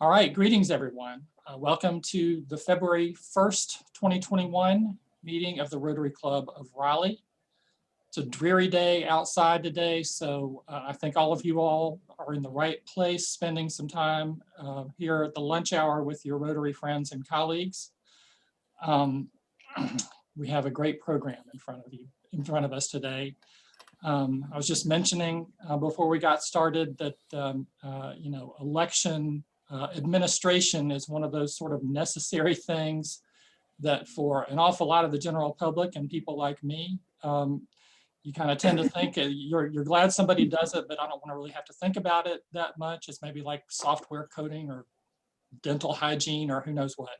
All right, greetings everyone. Welcome to the February 1st, 2021 meeting of the Rotary Club of Raleigh. It's a dreary day outside today, so I think all of you all are in the right place, spending some time here at the lunch hour with your Rotary friends and colleagues. We have a great program in front of us today. I was just mentioning before we got started that election administration is one of those sort of necessary things that for an awful lot of the general public and people like me, you kind of tend to think you're glad somebody does it, but I don't want to really have to think about it that much. It's maybe like software coding or dental hygiene or who knows what.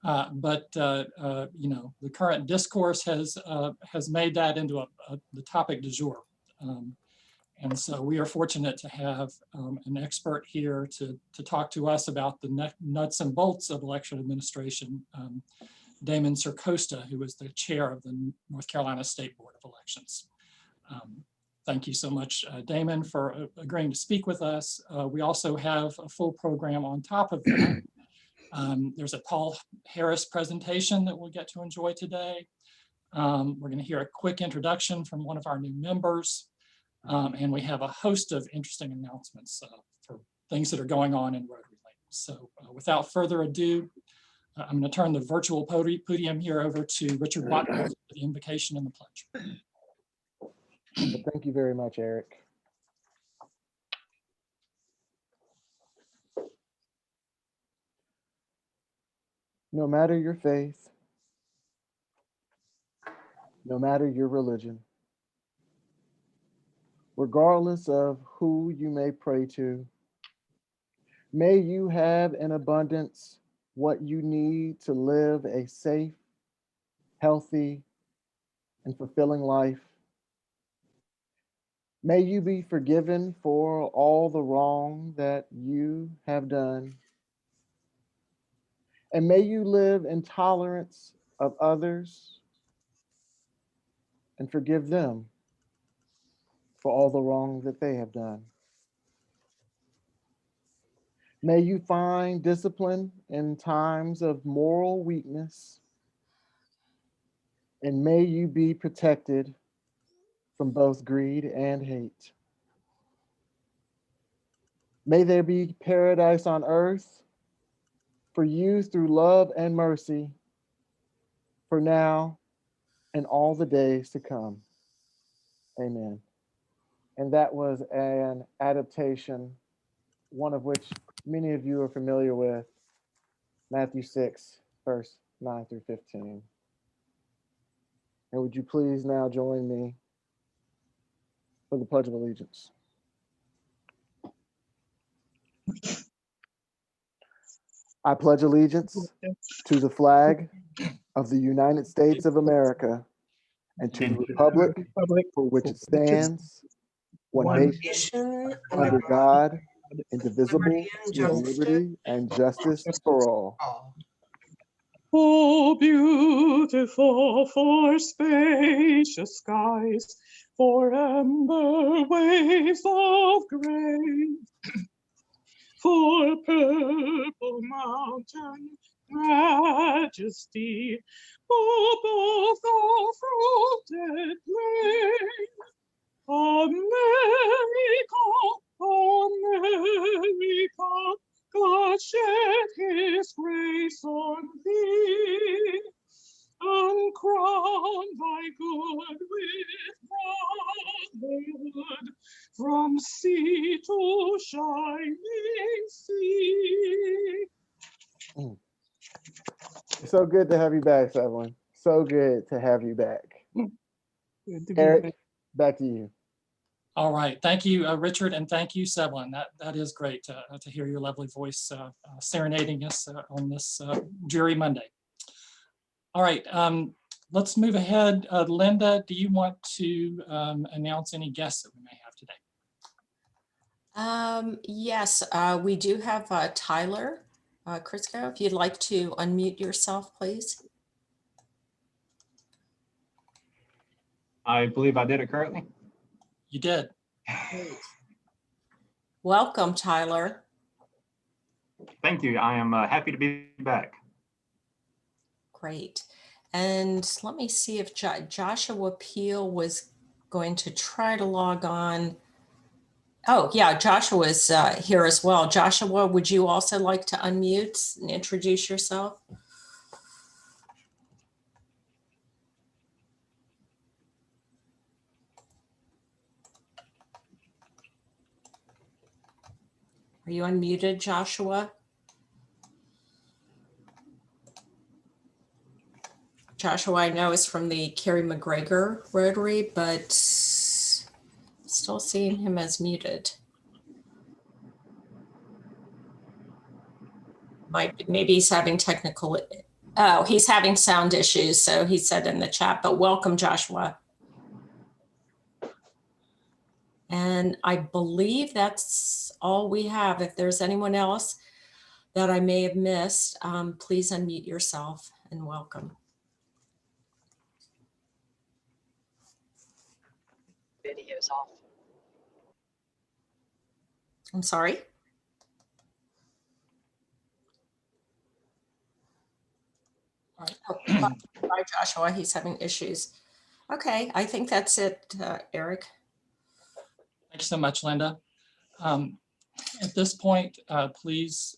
The current discourse has made that into the topic du jour. And so we are fortunate to have an expert here to talk to us about the nuts and bolts of election administration, Damon Circosta, who is the chair of the North Carolina State Board of Elections. Thank you so much, Damon, for agreeing to speak with us. We also have a full program on top of that. There's a Paul Harris presentation that we'll get to enjoy today. We're going to hear a quick introduction from one of our new members. And we have a host of interesting announcements for things that are going on in Rotary Lane. So without further ado, I'm going to turn the virtual podium here over to Richard Watkins for the invocation and the pledge. Well, thank you very much, Eric. No matter your faith, no matter your religion, regardless of who you may pray to, may you have in abundance what you need to live a safe, healthy, and fulfilling life. May you be forgiven for all the wrong that you have done. And may you live in tolerance of others and forgive them for all the wrong that they have done. May you find discipline in times of moral weakness, and may you be protected from both greed and hate. May there be paradise on earth for you through love and mercy, for now and all the days to come. Amen. And that was an adaptation, one of which many of you are familiar with, Matthew 6, verse 9 through 15. And would you please now join me for the Pledge of Allegiance? I pledge allegiance to the flag of the United States of America and to the republic for which it stands, one nation, under God, indivisible, with liberty and justice for all. Oh, beautiful for spacious skies, for amber waves of grain, for purple mountain majesty, above the fruited plain. America, America, God shed his grace on thee, and crown thy good with brotherhood from sea to shining sea. It's so good to have you back, Evelyn. So good to have you back. Eric, back to you. All right, thank you, Richard, and thank you, Sevlin. That is great to hear your lovely voice serenading us on this dreary Monday. All right, let's move ahead. Linda, do you want to announce any guests that we may have today? Yes, we do have Tyler Crisco. If you'd like to unmute yourself, please. I believe I did it correctly. You did. Great. Welcome, Tyler. Thank you. I am happy to be back. Great. And let me see if Joshua Peel was going to try to log on. Oh, yeah, Joshua is here as well. Joshua, would you also like to unmute and introduce yourself? Are you unmuted, Joshua? Joshua, I know, is from the Carrie McGregor Rotary, but still seeing him as muted. Maybe he's having technical, oh, he's having sound issues, so he said in the chat, but welcome, Joshua. And I believe that's all we have. If there's anyone else that I may have missed, please unmute yourself and welcome. Video's off. I'm sorry. All right. Oh, bye, Joshua. He's having issues. Okay, I think that's it, Eric. Thanks so much, Linda. At this point, please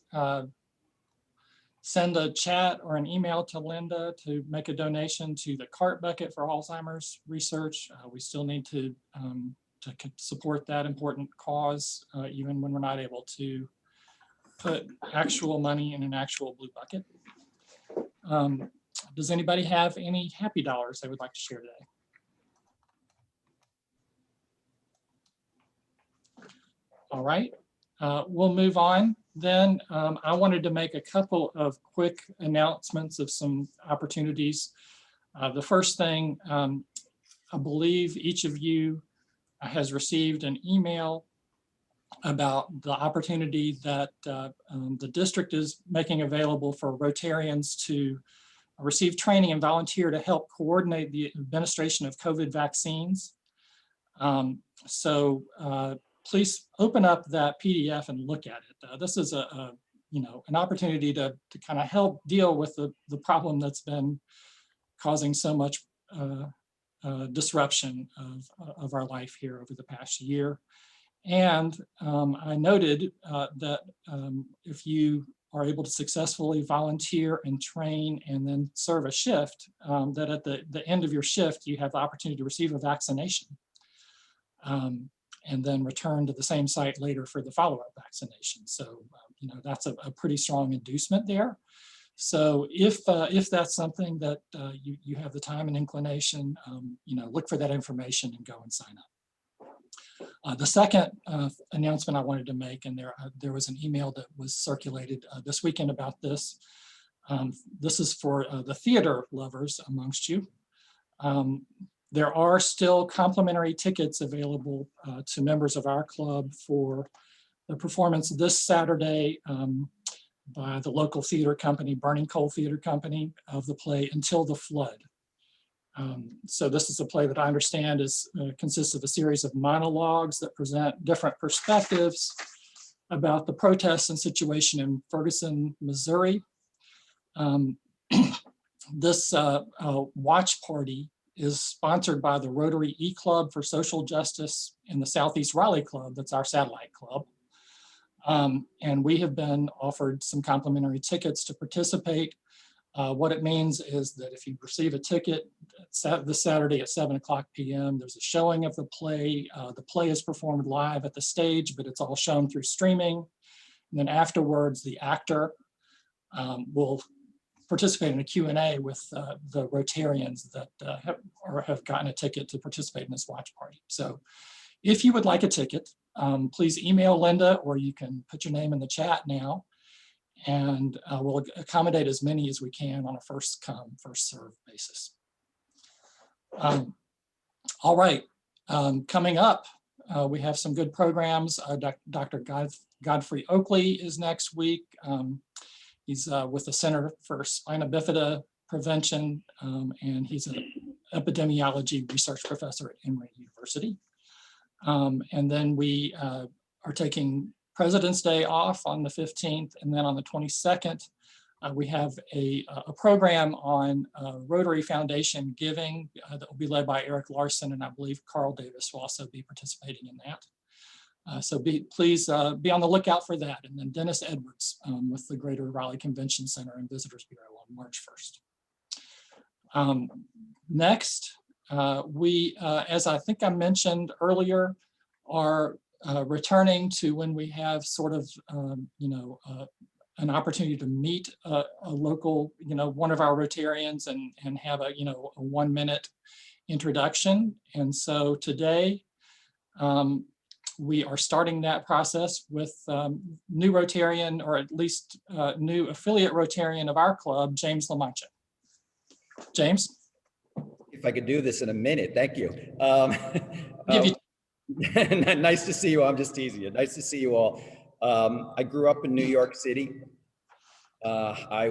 send a chat or an email to Linda to make a donation to the CART bucket for Alzheimer's research. We still need to support that important cause, even when we're not able to put actual money in an actual blue bucket. Does anybody have any happy dollars they would like to share today? All right, we'll move on. Then I wanted to make a couple of quick announcements of some opportunities. The first thing, I believe each of you has received an email about the opportunity that the district is making available for Rotarians to receive training and volunteer to help coordinate the administration of COVID vaccines. Please open up that PDF and look at it. This is an opportunity to kind of help deal with the problem that's been causing so much disruption of our life here over the past year. And I noted that if you are able to successfully volunteer and train and then serve a shift, that at the end of your shift, you have the opportunity to receive a vaccination. And then return to the same site later for the follow-up vaccination. So, that's a pretty strong inducement there. So if that's something that you have the time and inclination, look for that information and go and sign up. The second announcement I wanted to make, and there was an email that was circulated this weekend about this. This is for the theater lovers amongst you. There are still complimentary tickets available to members of our club for the performance this Saturday by the local theater company, Burning Coal Theater Company, of the play Until the Flood. So this is a play that I understand consists of a series of monologues that present different perspectives about the protests and situation in Ferguson, Missouri. This watch party is sponsored by the Rotary E-Club for Social Justice and the Southeast Raleigh Club, that's our satellite club. And we have been offered some complimentary tickets to participate. What it means is that if you receive a ticket this Saturday at 7:00 p.m., there's a showing of the play. The play is performed live at the stage, but it's all shown through streaming. And then afterwards, the actor will participate in a Q&A with the Rotarians that have gotten a ticket to participate in this watch party. So if you would like a ticket, please email Linda, or you can put your name in the chat now, and we'll accommodate as many as we can on a first come, first serve basis. All right, coming up, we have some good programs. Dr. Godfrey Oakley is next week. He's with the Center for Spina Bifida Prevention, and he's an epidemiology research professor at Emory University. And then we are taking President's Day off on the 15th, and then on the 22nd, we have a program on Rotary Foundation giving that will be led by Eric Larson, and I believe Carl Davis will also be participating in that. So please be on the lookout for that. And then Dennis Edwards with the Greater Raleigh Convention Center and Visitors Bureau on March 1st. Next, we, as I think I mentioned earlier, are returning to when we have sort of, an opportunity to meet a local, one of our Rotarians and have a 1-minute introduction. And so today, we are starting that process with new Rotarian, or at least new affiliate Rotarian of our club, James LaMancha. James? If I could do this in a minute, thank you. Give you Nice to see you all. I'm just teasing you. Nice to see you all. I grew up in New York City. I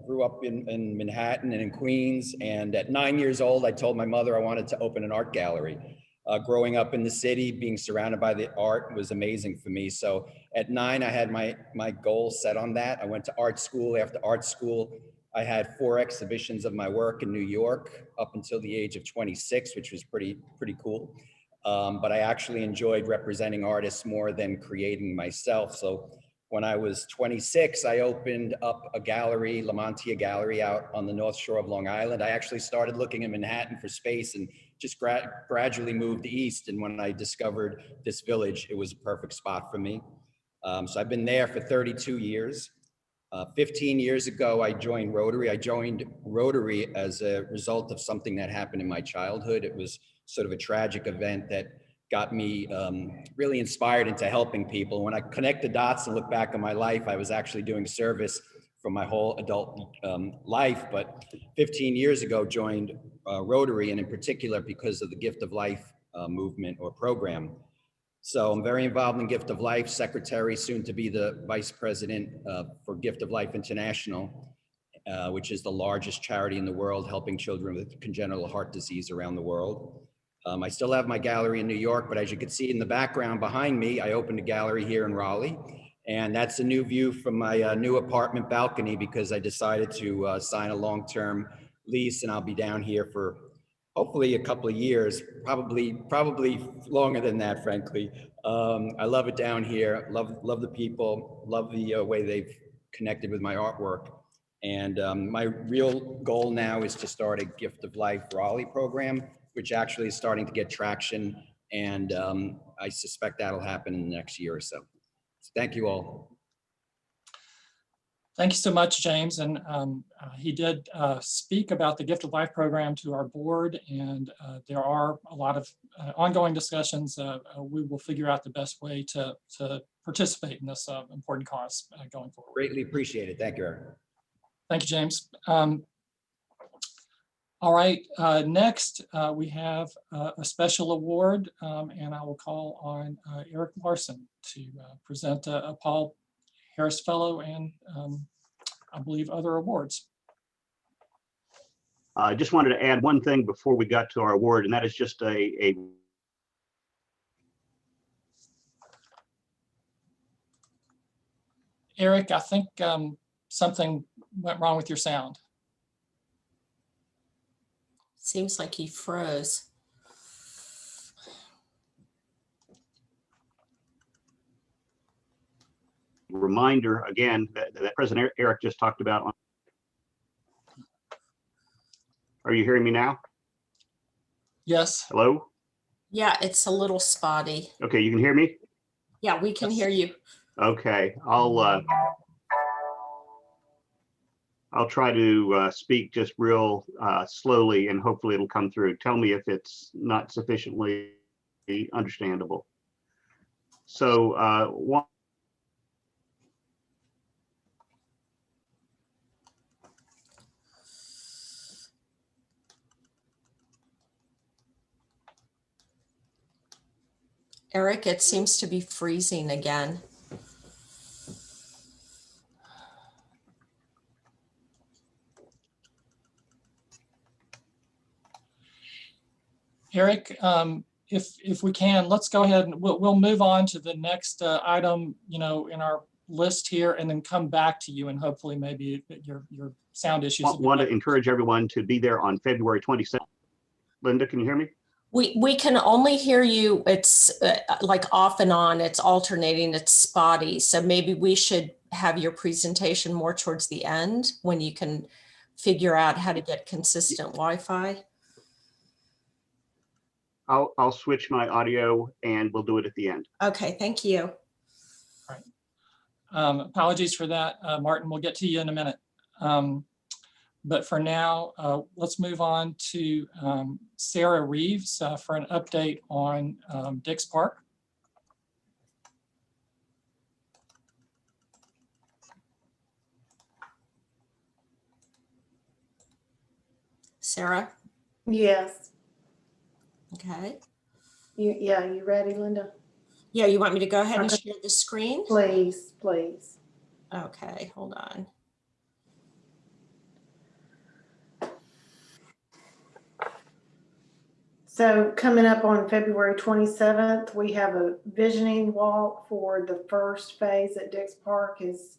grew up in Manhattan and in Queens. And at 9 years old, I told my mother I wanted to open an art gallery. Growing up in the city, being surrounded by the art was amazing for me. So at 9, I had my goals set on that. I went to art school. After art school, I had 4 exhibitions of my work in New York up until the age of 26, which was pretty cool. But I actually enjoyed representing artists more than creating myself. So when I was 26, I opened up a gallery, LaMantia Gallery, out on the North Shore of Long Island. I actually started looking in Manhattan for space and just gradually moved east. And when I discovered this village, it was a perfect spot for me. So I've been there for 32 years. 15 years ago, I joined Rotary. I joined Rotary as a result of something that happened in my childhood. It was sort of a tragic event that got me really inspired into helping people. When I connect the dots and look back on my life, I was actually doing service for my whole adult life, but 15 years ago joined Rotary, and in particular because of the Gift of Life movement or program. So I'm very involved in Gift of Life, secretary, soon to be the vice president for Gift of Life International, which is the largest charity in the world helping children with congenital heart disease around the world. I still have my gallery in New York, but as you can see in the background behind me, I opened a gallery here in Raleigh. And that's a new view from my new apartment balcony because I decided to sign a long-term lease, and I'll be down here for hopefully a couple of years, probably longer than that, frankly. I love it down here, love the people, love the way they've connected with my artwork. And my real goal now is to start a Gift of Life Raleigh program, which actually is starting to get traction. And I suspect that'll happen in the next year or so. So thank you all. Thank you so much, James. And he did speak about the Gift of Life program to our board, and there are a lot of ongoing discussions. We will figure out the best way to participate in this important cause going forward. Greatly appreciate it. Thank you, Eric. Thank you, James. All right, next we have a special award, and I will call on Eric Larson to present a Paul Harris Fellow and I believe other awards. I just wanted to add one thing before we got to our award, and that is just Eric, I think something went wrong with your sound. Seems like he froze. reminder again that President Eric just talked about. Are you hearing me now? Yes. Hello? Yeah, it's a little spotty. Okay, you can hear me? Yeah, we can hear you. Okay, I'll try to speak just real slowly, and hopefully it'll come through. Tell me if it's not sufficiently understandable. So one. Eric, it seems to be freezing again. Eric, if we can, let's go ahead and we'll move on to the next item, in our list here, and then come back to you, and hopefully maybe your sound issues. Want to encourage everyone to be there on February 27th. Linda, can you hear me? We can only hear you. It's like off and on. It's alternating. It's spotty. So maybe we should have your presentation more towards the end when you can figure out how to get consistent Wi-Fi. I'll switch my audio and we'll do it at the end. Okay, thank you. Apologies for that, Martin. We'll get to you in a minute. But for now, let's move on to Sarah Reeves for an update on Dix Park. Sarah? Yes. Okay. You ready, Linda? Yeah, you want me to go ahead and Okay. share the screen? Please, please. Okay, hold on. So coming up on February 27th, we have a visioning walk for the first phase at Dix Park. Is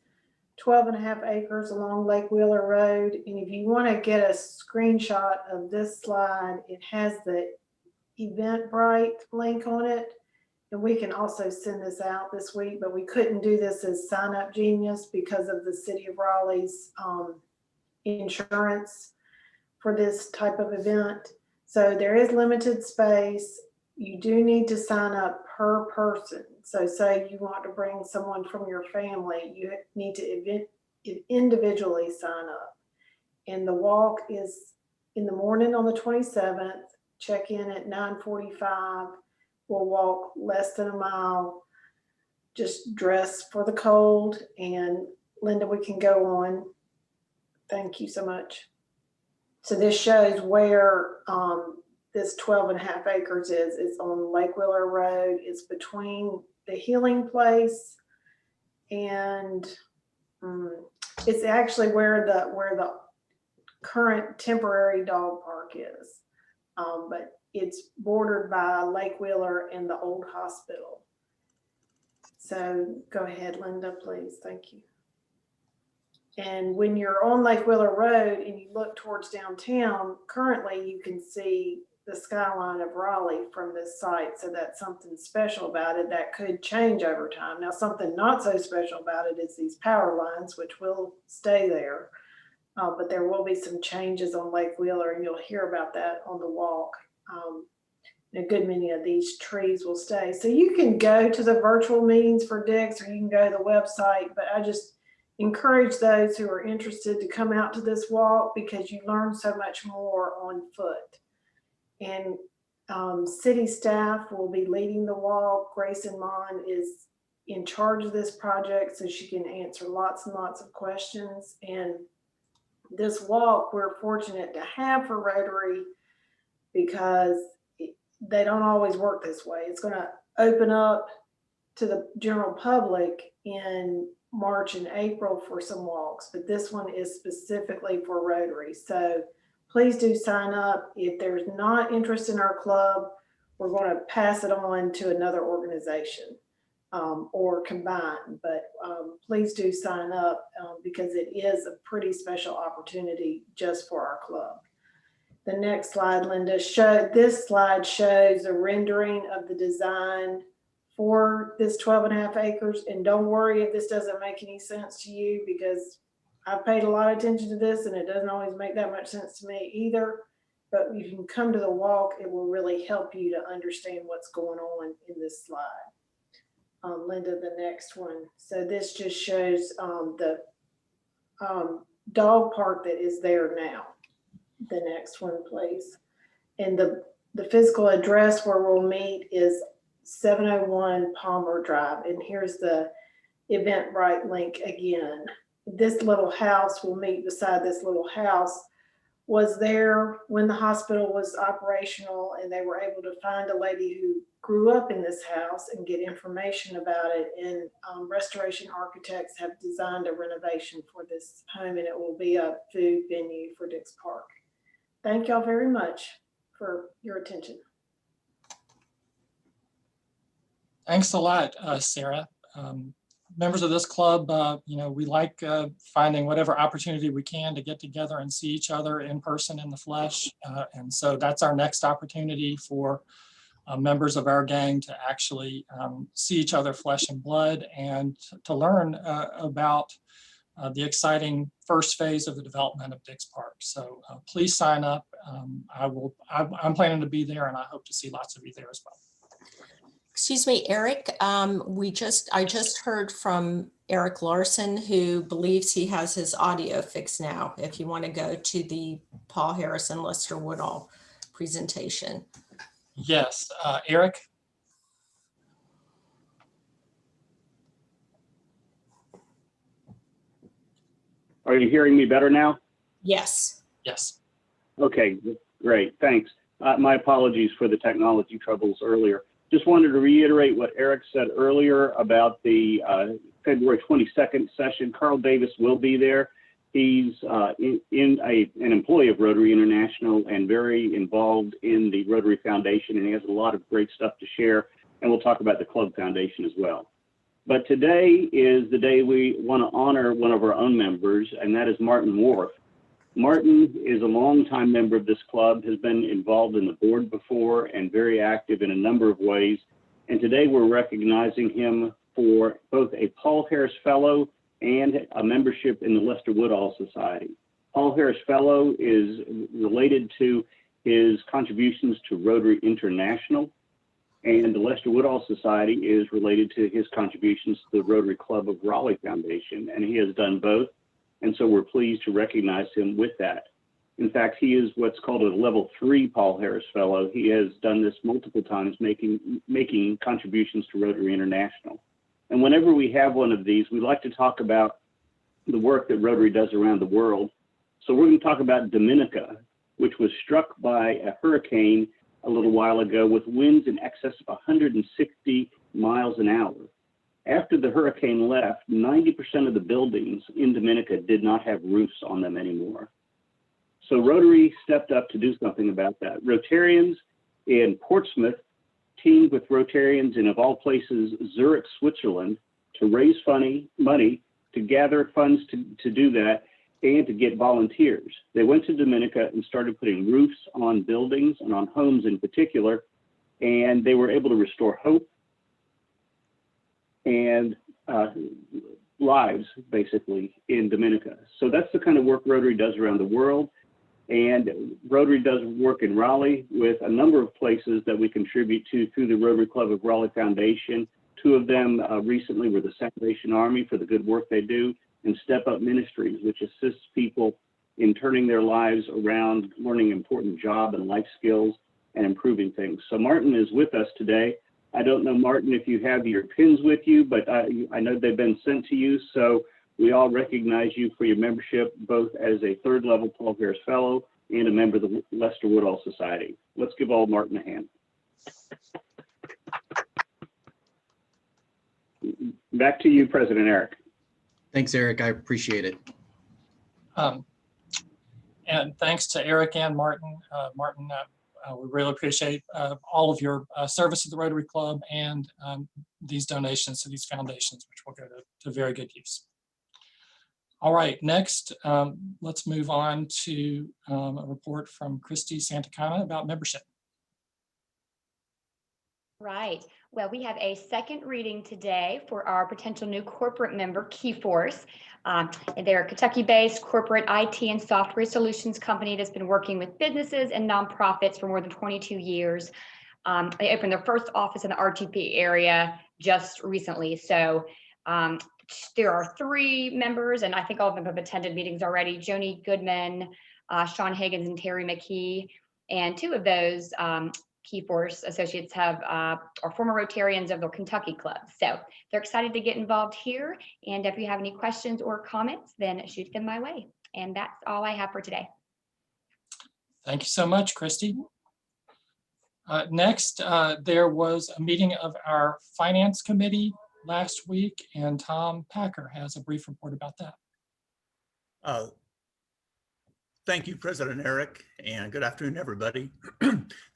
12.5 acres along Lake Wheeler Road. And if you want to get a screenshot of this slide, it has the Eventbrite link on it. And we can also send this out this week, but we couldn't do this as Sign Up Genius because of the City of Raleigh's insurance for this type of event. So there is limited space. You do need to sign up per person. So say you want to bring someone from your family, you need to individually sign up. And the walk is in the morning on the 27th, check in at 9:45. We'll walk less than a mile, just dress for the cold. And Linda, we can go on. Thank you so much. So this shows where this 12.5 acres is. It's on Lake Wheeler Road. It's between the Healing Place and it's actually where the current temporary dog park is. But it's bordered by Lake Wheeler and the old hospital. So go ahead, Linda, please. Thank you. And when you're on Lake Wheeler Road and you look towards downtown, currently you can see the skyline of Raleigh from this site. So that's something special about it that could change over time. Now, something not so special about it is these power lines, which will stay there. But there will be some changes on Lake Wheeler, and you'll hear about that on the walk. A good many of these trees will stay. So you can go to the virtual meetings for Dix, or you can go to the website, but I just encourage those who are interested to come out to this walk because you learn so much more on foot. And city staff will be leading the walk. Grayson Mon is in charge of this project, so she can answer lots and lots of questions. And this walk, we're fortunate to have for Rotary because they don't always work this way. It's going to open up to the general public in March and April for some walks, but this one is specifically for Rotary. So please do sign up. If there's not interest in our club, we're going to pass it on to another organization or combine, but please do sign up because it is a pretty special opportunity just for our club. The next slide, Linda, this slide shows a rendering of the design for this 12.5 acres. And don't worry if this doesn't make any sense to you, because I've paid a lot of attention to this and it doesn't always make that much sense to me either. But if you can come to the walk, it will really help you to understand what's going on in this slide. Linda, the next one. So this just shows the dog park that is there now. The next one, please. And the physical address where we'll meet is 701 Palmer Drive. And here's the Eventbrite link again. This little house, we'll meet beside this little house, was there when the hospital was operational, and they were able to find a lady who grew up in this house and get information about it. And Restoration Architects have designed a renovation for this home, and it will be a food venue for Dix Park. Thank y'all very much for your attention. Thanks a lot, Sarah. Members of this club, we like finding whatever opportunity we can to get together and see each other in person, in the flesh. And so that's our next opportunity for members of our gang to actually see each other flesh and blood and to learn about the exciting first phase of the development of Dix Park. So please sign up. I'm planning to be there, and I hope to see lots of you there as well. Excuse me, Eric. I just heard from Eric Larson, who believes he has his audio fixed now. If you want to go to the Paul Harrison Lester Woodall presentation. Yes, Eric. Are you hearing me better now? Yes. Yes. Okay, great, thanks. My apologies for the technology troubles earlier. Just wanted to reiterate what Eric said earlier about the February 22nd session. Carl Davis will be there. He's an employee of Rotary International and very involved in the Rotary Foundation, and he has a lot of great stuff to share. And we'll talk about the Club Foundation as well. But today is the day we want to honor one of our own members, and that is Martin Worf. Martin is a longtime member of this club, has been involved in the board before and very active in a number of ways. And today we're recognizing him for both a Paul Harris Fellow and a membership in the Lester Woodall Society. Paul Harris Fellow is related to his contributions to Rotary International, and the Lester Woodall Society is related to his contributions to the Rotary Club of Raleigh Foundation, and he has done both. And so we're pleased to recognize him with that. In fact, he is what's called a level 3 Paul Harris Fellow. He has done this multiple times, making contributions to Rotary International. And whenever we have one of these, we like to talk about the work that Rotary does around the world. So we're going to talk about Dominica, which was struck by a hurricane a little while ago with winds in excess of 160 miles an hour. After the hurricane left, 90% of the buildings in Dominica did not have roofs on them anymore. So Rotary stepped up to do something about that. Rotarians in Portsmouth teamed with Rotarians in, of all places, Zurich, Switzerland, to raise money to gather funds to do that and to get volunteers. They went to Dominica and started putting roofs on buildings and on homes in particular, and they were able to restore hope and lives, basically, in Dominica. So that's the kind of work Rotary does around the world. And Rotary does work in Raleigh with a number of places that we contribute to through the Rotary Club of Raleigh Foundation. Two of them recently were the Salvation Army for the good work they do, and Step Up Ministries, which assists people in turning their lives around, learning important job and life skills, and improving things. So Martin is with us today. I don't know, Martin, if you have your pins with you, but I know they've been sent to you. So we all recognize you for your membership, both as a third level Paul Harris Fellow and a member of the Lester Woodall Society. Let's give old Martin a hand. Back to you, President Eric. Thanks, Eric. I appreciate it. And thanks to Eric and Martin. We really appreciate all of your service at the Rotary Club and these donations to these foundations, which will go to very good use. All right, next, let's move on to a report from Christy Santacana about membership. Right. Well, we have a second reading today for our potential new corporate member, Keyforce. They're a Kentucky-based corporate IT and software solutions company that's been working with businesses and nonprofits for more than 22 years. They opened their first office in the RTP area just recently. So there are 3 members, and I think all of them have attended meetings already: Joni Goodman, Sean Higgins, and Terry McKee. And 2 of those Keyforce associates are former Rotarians of the Kentucky Club. So they're excited to get involved here. And if you have any questions or comments, then shoot them my way. And that's all I have for today. Thank you so much, Christy. Next, there was a meeting of our Finance Committee last week, and Tom Packer has a brief report about that. Thank you, President Eric, and good afternoon, everybody.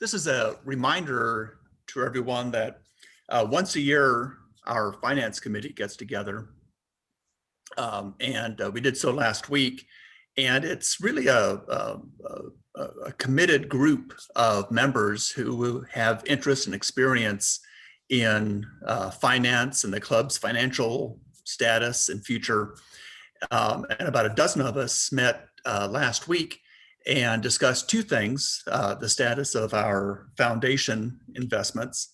This is a reminder to everyone that once a year, our finance committee gets together. And we did so last week. And it's really a committed group of members who have interest and experience in finance and the club's financial status and future. And about a dozen of us met last week and discussed two things: the status of our foundation investments.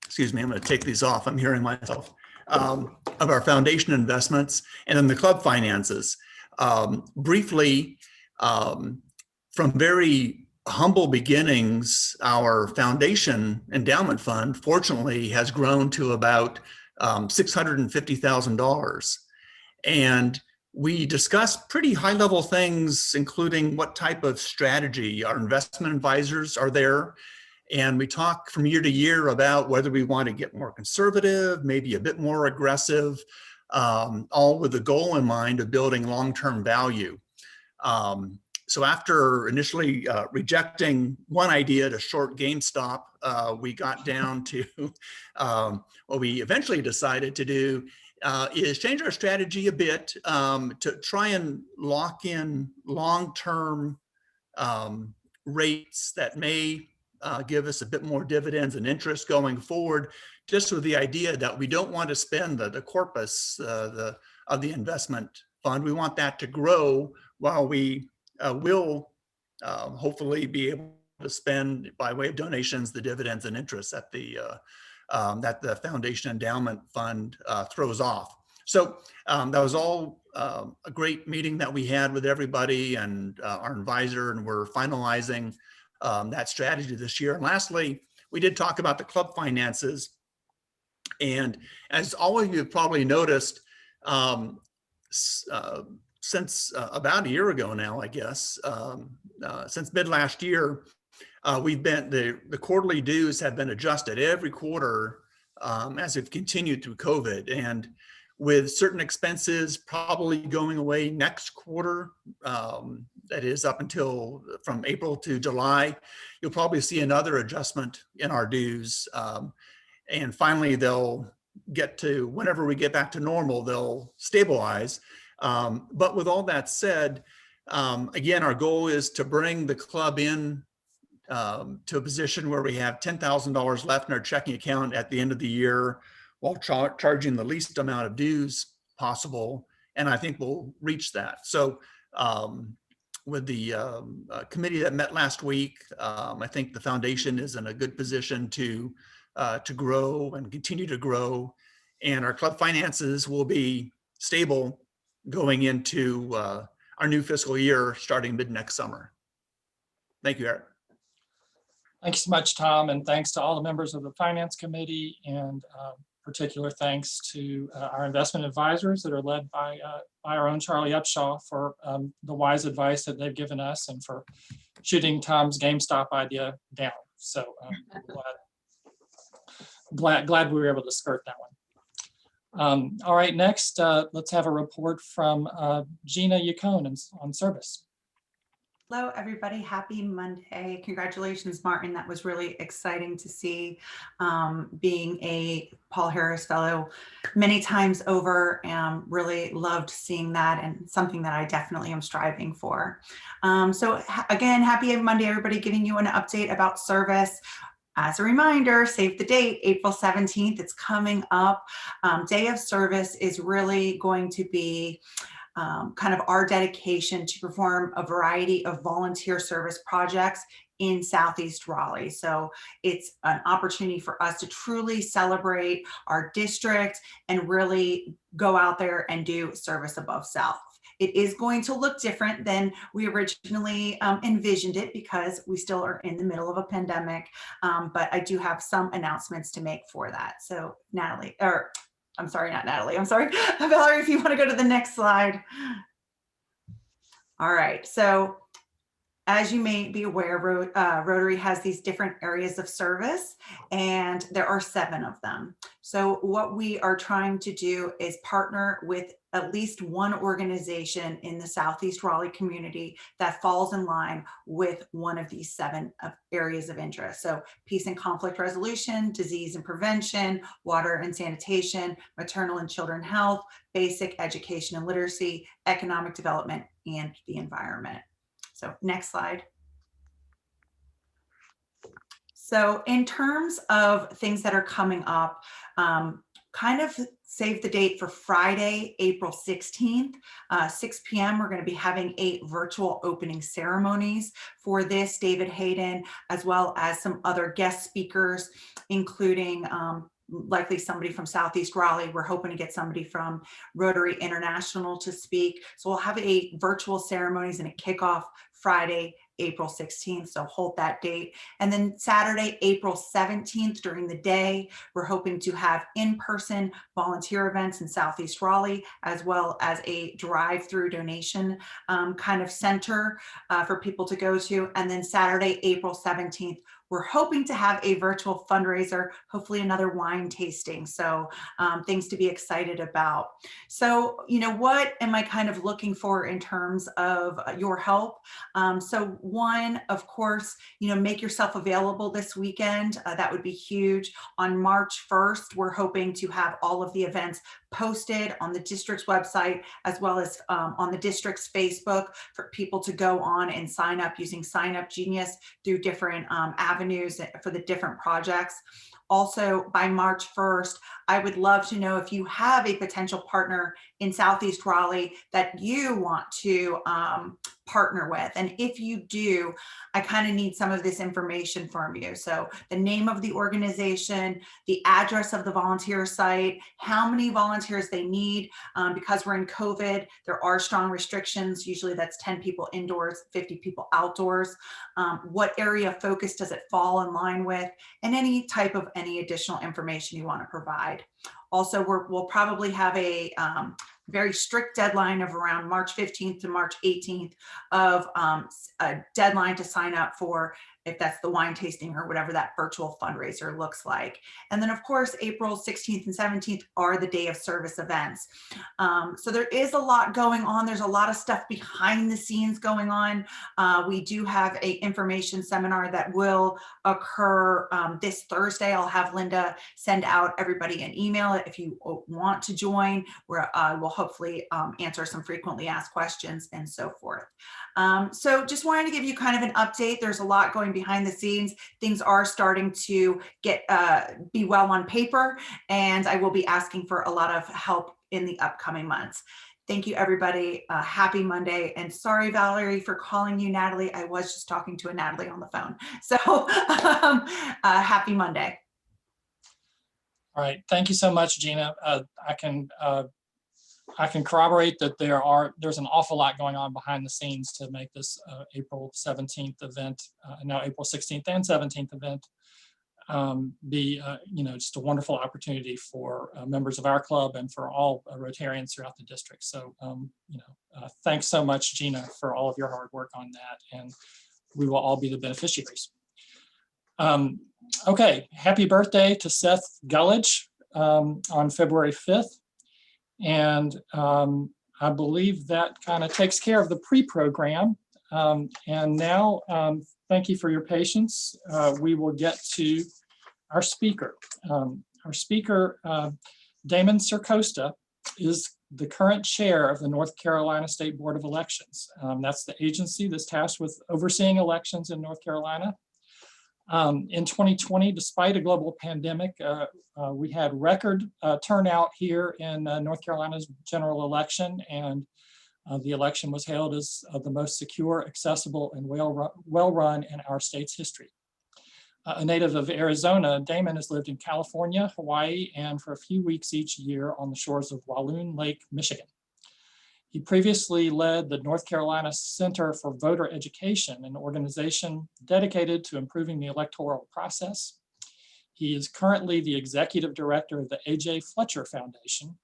Excuse me, I'm going to take these off. I'm hearing myself. Of our foundation investments, and then the club finances. Briefly, from very humble beginnings, our foundation endowment fund, fortunately, has grown to about $650,000. And we discussed pretty high-level things, including what type of strategy our investment advisors are there. And we talk from year to year about whether we want to get more conservative, maybe a bit more aggressive, all with the goal in mind of building long-term value. So after initially rejecting one idea to short GameStop, we got down to what we eventually decided to do is change our strategy a bit to try and lock in long-term rates that may give us a bit more dividends and interest going forward, just with the idea that we don't want to spend the corpus of the investment fund. We want that to grow while we will hopefully be able to spend, by way of donations, the dividends and interest that the foundation endowment fund throws off. So that was all a great meeting that we had with everybody and our advisor, and we're finalizing that strategy this year. And lastly, we did talk about the club finances. And as all of you have probably noticed, since about a year ago now, I guess, since mid last year, we've been, the quarterly dues have been adjusted every quarter as we've continued through COVID. And with certain expenses probably going away next quarter, that is up until from April to July, you'll probably see another adjustment in our dues. And finally, they'll get to, whenever we get back to normal, they'll stabilize. But with all that said, again, our goal is to bring the club in to a position where we have $10,000 left in our checking account at the end of the year, while charging the least amount of dues possible. And I think we'll reach that. So with the committee that met last week, I think the foundation is in a good position to grow and continue to grow. And our club finances will be stable going into our new fiscal year starting mid next summer. Thank you, Eric. Thanks so much, Tom, and thanks to all the members of the Finance Committee, and particular thanks to our investment advisors that are led by our own Charlie Upshaw for the wise advice that they've given us and for shooting Tom's GameStop idea down. So glad we were able to skirt that one. All right, next, let's have a report from Gina Yacone on service. Hello, everybody. Happy Monday. Congratulations, Martin. That was really exciting to see, being a Paul Harris Fellow many times over. Really loved seeing that, and something that I definitely am striving for. So again, happy Monday, everybody, giving you an update about service. As a reminder, save the date, April 17th, it's coming up. Day of Service is really going to be kind of our dedication to perform a variety of volunteer service projects in Southeast Raleigh. So it's an opportunity for us to truly celebrate our district and really go out there and do service above self. It is going to look different than we originally envisioned it, because we still are in the middle of a pandemic, but I do have some announcements to make for that. So Natalie, or I'm sorry, not Natalie, I'm sorry, Valerie, if you want to go to the next slide. All right, so as you may be aware, Rotary has these different areas of service, and there are 7 of them. So what we are trying to do is partner with at least one organization in the Southeast Raleigh community that falls in line with one of these 7 areas of interest. So peace and conflict resolution, disease and prevention, water and sanitation, maternal and children health, basic education and literacy, economic development, and the environment. So next slide. So in terms of things that are coming up, kind of save the date for Friday, April 16th, 6 p.m. We're going to be having 8 virtual opening ceremonies for this. David Hayden, as well as some other guest speakers, including likely somebody from Southeast Raleigh. We're hoping to get somebody from Rotary International to speak. So we'll have 8 virtual ceremonies and a kickoff Friday, April 16th. So hold that date. And then Saturday, April 17th during the day, we're hoping to have in-person volunteer events in Southeast Raleigh, as well as a drive-through donation kind of center for people to go to. And then Saturday, April 17th, we're hoping to have a virtual fundraiser, hopefully another wine tasting. So things to be excited about. So, what am I kind of looking for in terms of your help? So one, of course, make yourself available this weekend. That would be huge. On March 1st, we're hoping to have all of the events posted on the district's website, as well as on the district's Facebook for people to go on and sign up using Sign Up Genius through different avenues for the different projects. Also, by March 1st, I would love to know if you have a potential partner in Southeast Raleigh that you want to partner with. And if you do, I kind of need some of this information from you. So the name of the organization, the address of the volunteer site, how many volunteers they need. Because we're in COVID, there are strong restrictions. Usually that's 10 people indoors, 50 people outdoors. What area of focus does it fall in line with? And any type of any additional information you want to provide. Also, we'll probably have a very strict deadline of around March 15th to March 18th of a deadline to sign up for, if that's the wine tasting or whatever that virtual fundraiser looks like. And then of course, April 16th and 17th are the day of service events. So there is a lot going on. There's a lot of stuff behind the scenes going on. We do have an information seminar that will occur this Thursday. I'll have Linda send out everybody an email if you want to join, where we'll hopefully answer some frequently asked questions and so forth. So just wanted to give you kind of an update. There's a lot going behind the scenes. Things are starting to get be well on paper, and I will be asking for a lot of help in the upcoming months. Thank you, everybody. Happy Monday. And sorry, Valerie, for calling you Natalie. I was just talking to a Natalie on the phone. So happy Monday. All right. Thank you so much, Gina. I can corroborate that there's an awful lot going on behind the scenes to make this April 17th event, now April 16th and 17th event, be just a wonderful opportunity for members of our club and for all Rotarians throughout the district. So thanks so much, Gina, for all of your hard work on that, and we will all be the beneficiaries. Okay, happy birthday to Seth Gullidge on February 5th. And I believe that kind of takes care of the pre-program. And now, thank you for your patience. We will get to our speaker. Our speaker, Damon Circosta, is the current chair of the North Carolina State Board of Elections. That's the agency that's tasked with overseeing elections in North Carolina. In 2020, despite a global pandemic, we had record turnout here in North Carolina's general election, and the election was hailed as the most secure, accessible, and well-run in our state's history. A native of Arizona, Damon has lived in California, Hawaii, and for a few weeks each year on the shores of Walloon Lake, Michigan. He previously led the North Carolina Center for Voter Education, an organization dedicated to improving the electoral process. He is currently the executive director of the A.J. Fletcher Foundation,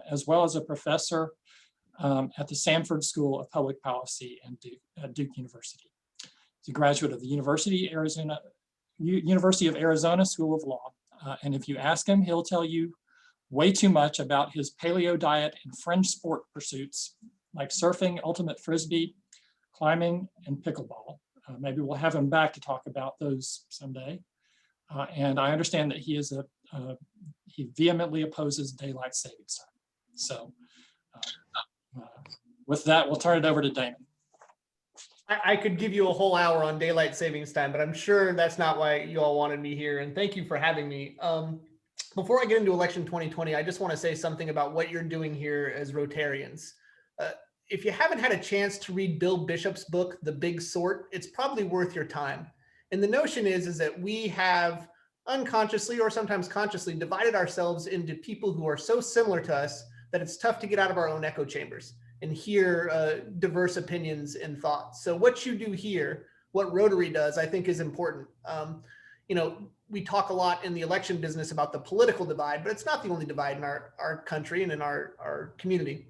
as well as a professor at the Sanford School of Public Policy at Duke University. He's a graduate of the University of Arizona School of Law. And if you ask him, he'll tell you way too much about his paleo diet and fringe sport pursuits like surfing, ultimate frisbee, climbing, and pickleball. Maybe we'll have him back to talk about those someday. And I understand that he vehemently opposes daylight savings time. So with that, we'll turn it over to Damon. I could give you a whole hour on daylight savings time, but I'm sure that's not why you all wanted me here. And thank you for having me. Before I get into election 2020, I just want to say something about what you're doing here as Rotarians. If you haven't had a chance to read Bill Bishop's book, The Big Sort, it's probably worth your time. And the notion is that we have unconsciously or sometimes consciously divided ourselves into people who are so similar to us that it's tough to get out of our own echo chambers and hear diverse opinions and thoughts. So what you do here, what Rotary does, I think is important. We talk a lot in the election business about the political divide, but it's not the only divide in our country and in our community.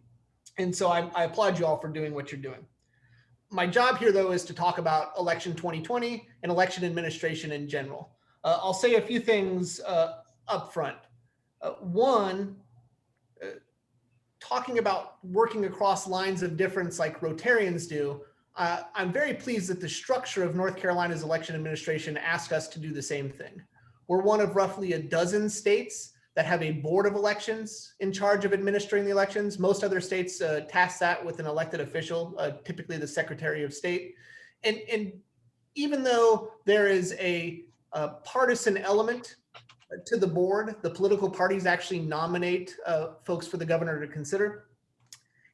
And so I applaud you all for doing what you're doing. My job here, though, is to talk about election 2020 and election administration in general. I'll say a few things up front. One, talking about working across lines of difference like Rotarians do, I'm very pleased that the structure of North Carolina's election administration asks us to do the same thing. We're one of roughly a dozen states that have a board of elections in charge of administering the elections. Most other states task that with an elected official, typically the Secretary of State. And even though there is a partisan element to the board, the political parties actually nominate folks for the governor to consider.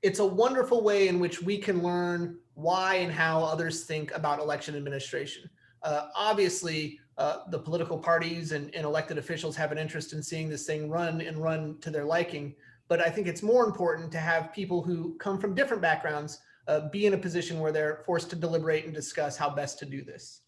It's a wonderful way in which we can learn why and how others think about election administration. Obviously, the political parties and elected officials have an interest in seeing this thing run to their liking. But I think it's more important to have people who come from different backgrounds be in a position where they're forced to deliberate and discuss how best to do this.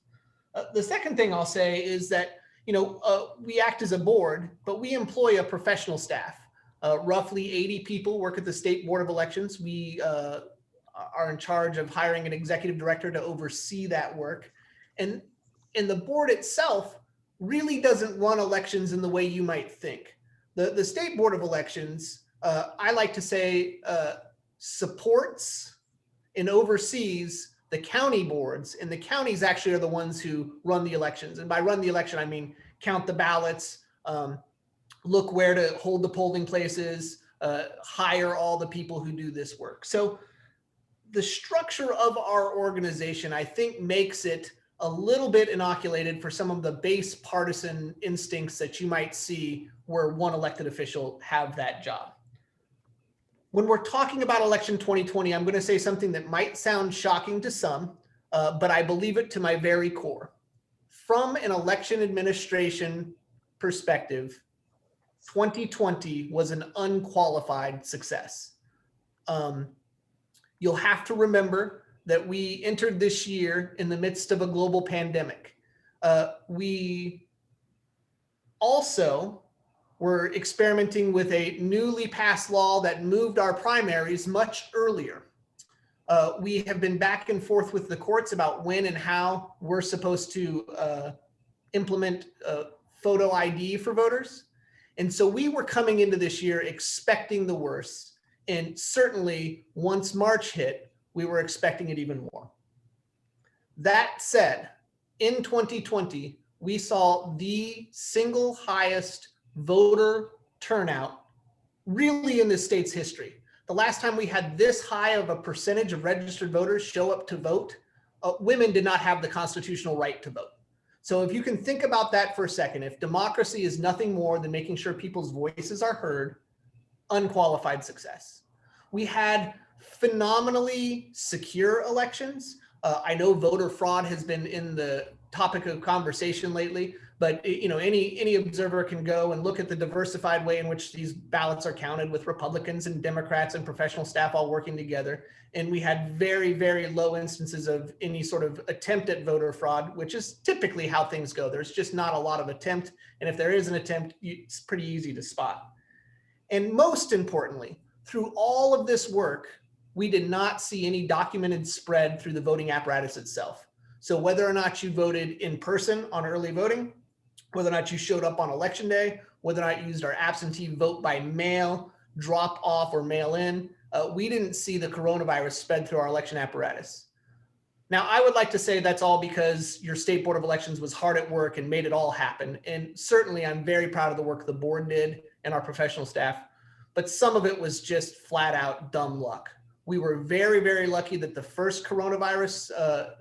The second thing I'll say is that we act as a board, but we employ a professional staff. Roughly 80 people work at the State Board of Elections. We are in charge of hiring an executive director to oversee that work. And the board itself really doesn't run elections in the way you might think. The State Board of Elections, I like to say, supports and oversees the county boards, and the counties actually are the ones who run the elections. And by run the election, I mean count the ballots, look where to hold the polling places, hire all the people who do this work. So the structure of our organization, I think, makes it a little bit inoculated for some of the base partisan instincts that you might see where one elected official have that job. When we're talking about election 2020, I'm going to say something that might sound shocking to some, but I believe it to my very core. From an election administration perspective, 2020 was an unqualified success. You'll have to remember that we entered this year in the midst of a global pandemic. We also were experimenting with a newly passed law that moved our primaries much earlier. We have been back and forth with the courts about when and how we're supposed to implement photo ID for voters. And so we were coming into this year expecting the worst. And certainly once March hit, we were expecting it even more. That said, in 2020, we saw the single highest voter turnout really in the state's history. The last time we had this high of a percentage of registered voters show up to vote, women did not have the constitutional right to vote. So if you can think about that for a second, if democracy is nothing more than making sure people's voices are heard, unqualified success. We had phenomenally secure elections. I know voter fraud has been in the topic of conversation lately, but any observer can go and look at the diversified way in which these ballots are counted with Republicans and Democrats and professional staff all working together. And we had very, very low instances of any sort of attempt at voter fraud, which is typically how things go. There's just not a lot of attempt. And if there is an attempt, it's pretty easy to spot. And most importantly, through all of this work, we did not see any documented spread through the voting apparatus itself. So whether or not you voted in person on early voting, whether or not you showed up on election day, whether or not you used our absentee vote by mail, drop off, or mail in, we didn't see the coronavirus spread through our election apparatus. Now, I would like to say that's all because your state board of elections was hard at work and made it all happen. And certainly I'm very proud of the work the board did and our professional staff, but some of it was just flat out dumb luck. We were very, very lucky that the first coronavirus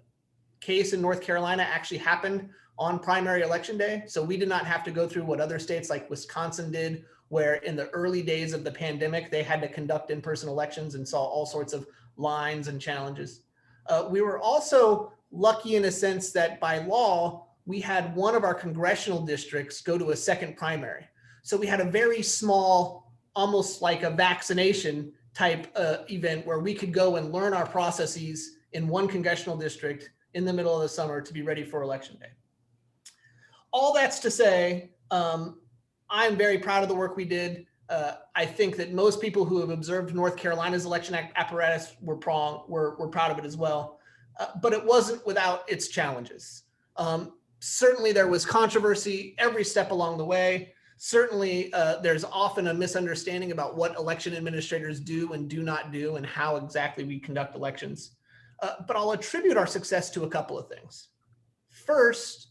case in North Carolina actually happened on primary election day. So we did not have to go through what other states like Wisconsin did, where in the early days of the pandemic, they had to conduct in-person elections and saw all sorts of lines and challenges. We were also lucky in a sense that by law, we had one of our congressional districts go to a second primary. So we had a very small, almost like a vaccination type event where we could go and learn our processes in one congressional district in the middle of the summer to be ready for election day. All that's to say, I'm very proud of the work we did. I think that most people who have observed North Carolina's election apparatus were proud of it as well, but it wasn't without its challenges. Certainly there was controversy every step along the way. Certainly there's often a misunderstanding about what election administrators do and do not do and how exactly we conduct elections. But I'll attribute our success to a couple of things. First,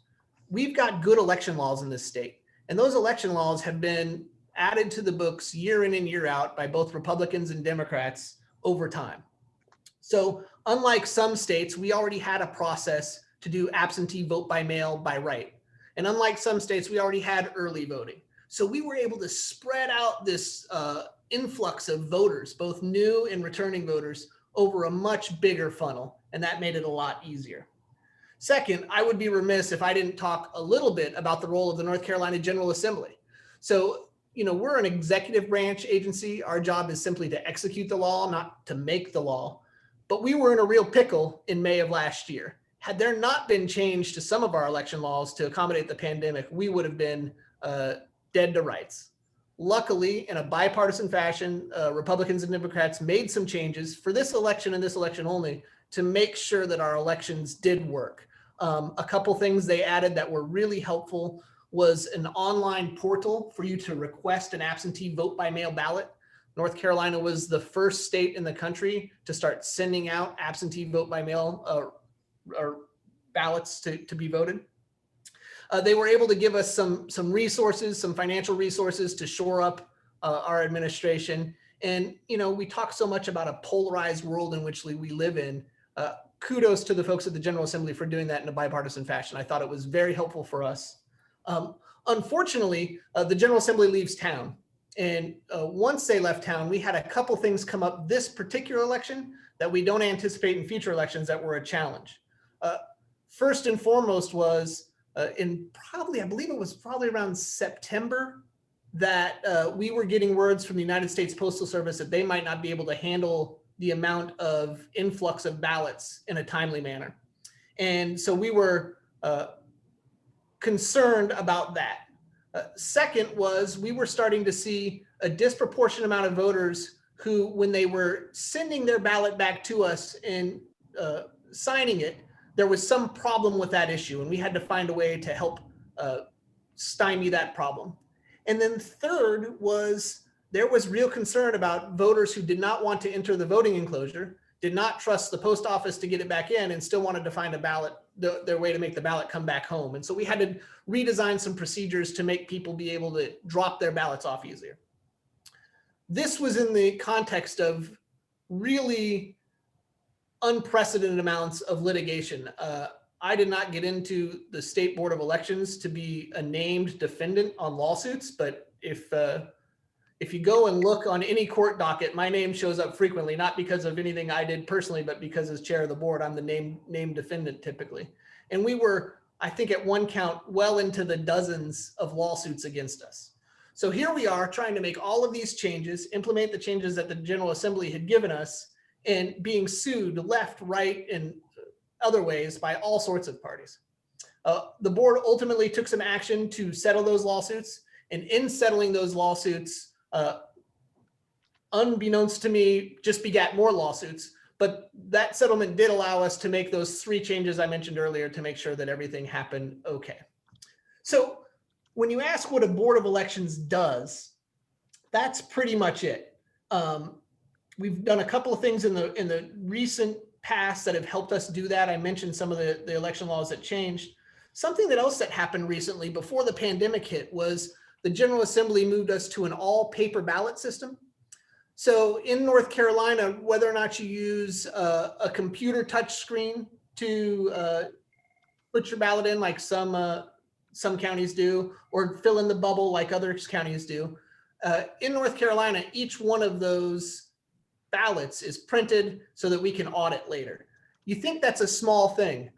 we've got good election laws in this state, and those election laws have been added to the books year in and year out by both Republicans and Democrats over time. So unlike some states, we already had a process to do absentee vote by mail by right. And unlike some states, we already had early voting. So we were able to spread out this influx of voters, both new and returning voters, over a much bigger funnel. And that made it a lot easier. Second, I would be remiss if I didn't talk a little bit about the role of the North Carolina General Assembly. So, you know, we're an executive branch agency. Our job is simply to execute the law, not to make the law. But we were in a real pickle in May of last year. Had there not been change to some of our election laws to accommodate the pandemic, we would have been dead to rights. Luckily, in a bipartisan fashion, Republicans and Democrats made some changes for this election and this election only to make sure that our elections did work. A couple things they added that were really helpful was an online portal for you to request an absentee vote by mail ballot. North Carolina was the first state in the country to start sending out absentee vote by mail or ballots to be voted. They were able to give us some resources, some financial resources to shore up our administration. And, you know, we talk so much about a polarized world in which we live in. Kudos to the folks at the General Assembly for doing that in a bipartisan fashion. I thought it was very helpful for us. Unfortunately, the General Assembly leaves town. And once they left town, we had a couple things come up this particular election that we don't anticipate in future elections that were a challenge. First and foremost was I believe it was probably around September that we were getting words from the United States Postal Service that they might not be able to handle the amount of influx of ballots in a timely manner. And so we were concerned about that. Second was we were starting to see a disproportionate amount of voters who, when they were sending their ballot back to us and signing it, there was some problem with that issue, and we had to find a way to help stymie that problem. And then third was there was real concern about voters who did not want to enter the voting enclosure, did not trust the post office to get it back in, and still wanted to find a ballot, their way to make the ballot come back home. And so we had to redesign some procedures to make people be able to drop their ballots off easier. This was in the context of really unprecedented amounts of litigation. I did not get into the State Board of Elections to be a named defendant on lawsuits, but if you go and look on any court docket, my name shows up frequently, not because of anything I did personally, but because as chair of the board, I'm the named defendant typically. And we were, I think at one count, well into the dozens of lawsuits against us. So here we are trying to make all of these changes, implement the changes that the General Assembly had given us, and being sued left, right, and other ways by all sorts of parties. The board ultimately took some action to settle those lawsuits, and in settling those lawsuits, unbeknownst to me, just begat more lawsuits. But that settlement did allow us to make those 3 changes I mentioned earlier to make sure that everything happened okay. So when you ask what a board of elections does, that's pretty much it. We've done a couple of things in the recent past that have helped us do that. I mentioned some of the election laws that changed. Something else that happened recently before the pandemic hit was the General Assembly moved us to an all paper ballot system. So in North Carolina, whether or not you use a computer touch screen to put your ballot in, like some counties do, or fill in the bubble like other counties do, in North Carolina, each one of those ballots is printed so that we can audit later. You think that's a small thing.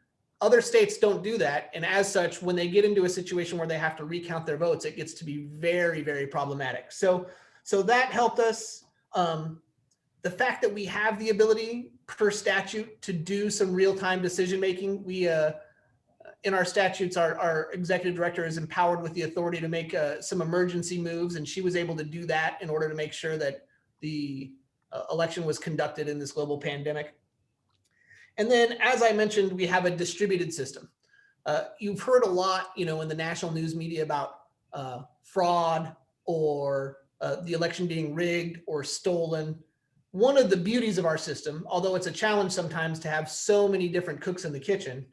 Other states don't do that. And as such, when they get into a situation where they have to recount their votes, it gets to be very, very problematic. So that helped us. The fact that we have the ability per statute to do some real-time decision-making, we in our statutes, our executive director is empowered with the authority to make some emergency moves, and she was able to do that in order to make sure that the election was conducted in this global pandemic. And then, as I mentioned, we have a distributed system. You've heard a lot, in the national news media about fraud or the election being rigged or stolen. One of the beauties of our system, although it's a challenge sometimes to have so many different cooks in the kitchen,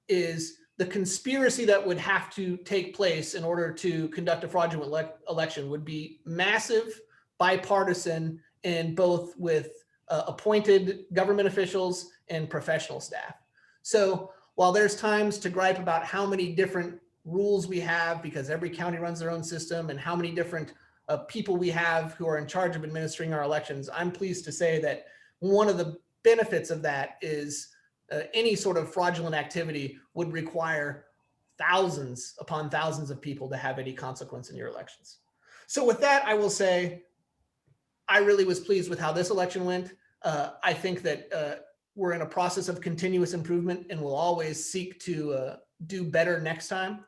is the conspiracy that would have to take place in order to conduct a fraudulent election would be massive, bipartisan, and both with appointed government officials and professional staff. So while there's times to gripe about how many different rules we have because every county runs their own system and how many different people we have who are in charge of administering our elections, I'm pleased to say that one of the benefits of that is any sort of fraudulent activity would require thousands upon thousands of people to have any consequence in your elections. So with that, I will say, I really was pleased with how this election went. I think that we're in a process of continuous improvement and we'll always seek to do better next time.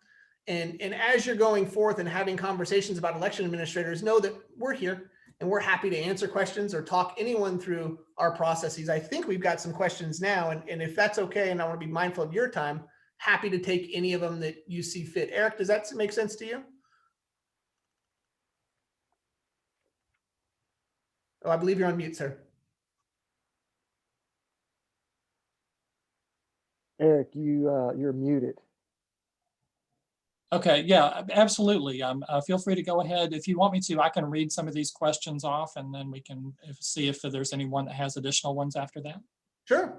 And as you're going forth and having conversations about election administrators, know that we're here and we're happy to answer questions or talk anyone through our processes. I think we've got some questions now, and if that's okay, and I want to be mindful of your time, happy to take any of them that you see fit. Eric, does that make sense to you? Oh, I believe you're on mute, sir. Eric, you're muted. Okay, yeah, absolutely. Feel free to go ahead. If you want me to, I can read some of these questions off and then we can see if there's anyone that has additional ones after that. Sure.